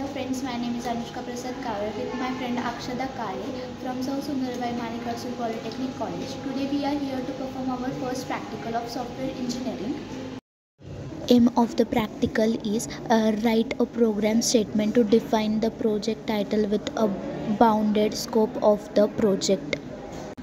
Hello friends, my name is Anushka Prasad Kale with my friend Akshada Kale from South Sundarbai Manikarsul Polytechnic College. Today we are here to perform our first practical of software engineering. Aim of the practical is write a program statement to define the project title with a bounded scope of the project.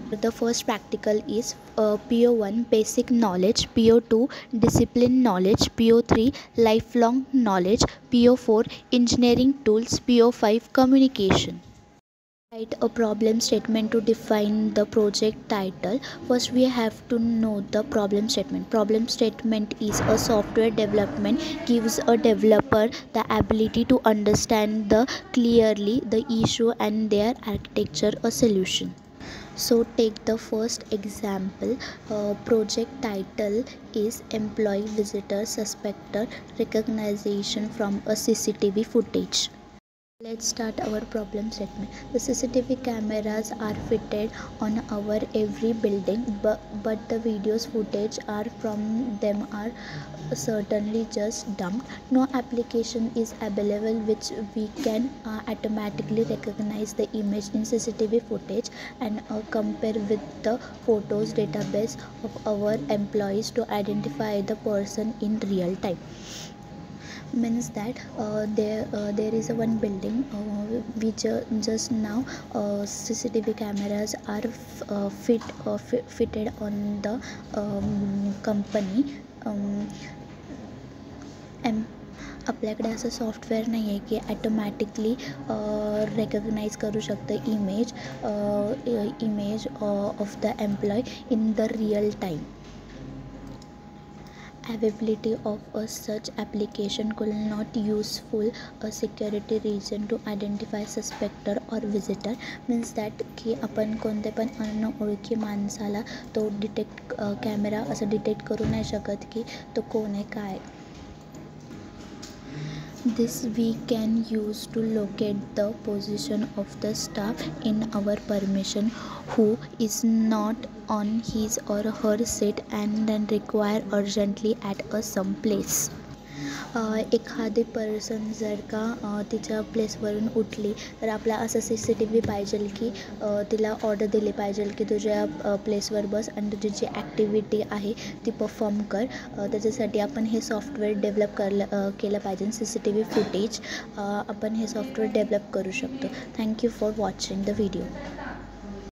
The first practical is PO1 basic knowledge, PO2 discipline knowledge, PO3 lifelong knowledge, PO4 engineering tools, PO5 communication. Write a problem statement to define the project title. First we have to know the problem statement. Problem statement is a software development gives a developer the ability to understand clearly the issue and their architecture a solution. So take the first example. Project title is employee visitor suspected recognition from a CCTV footage. Let's start our problem statement. The CCTV cameras are fitted on our every building, but the videos footage are from them are certainly just dumped. No application is available which we can automatically recognize the image in CCTV footage and compare with the photos database of our employees to identify the person in real time. Means that there is a one building which just now CCTV cameras are fitted on the company. आपल्याकडे असं software नाही आहे की automatically recognise करू शकतं image of the employ in the real time. Availability of a such application could not useful a security reason to identify suspected or visitor. Means that की आपण कोणते पण अनोळखी माणसाला तो कॅमेरा असं डिटेक्ट करू नाही शकत की तो कोण आहे काय. This we can use to locate the position of the staff in our permission who is not on his or her seat and then require urgently at a some place. एखादी person जर का तिच्या प्लेसवरून उठली तर आपला असं CCTV पाहिजे की तिला ऑर्डर दिली पाहिजे की तुझ्या प्लेसवर बस आणि तुझी जी ॲक्टिव्हिटी आहे ती परफॉर्म कर. त्याच्यासाठी आपण हे सॉफ्टवेअर डेव्हलप केलं पाहिजे. CCTV फुटेज आपण हे सॉफ्टवेअर डेव्हलप करू शकतो. Thank you for watching the video.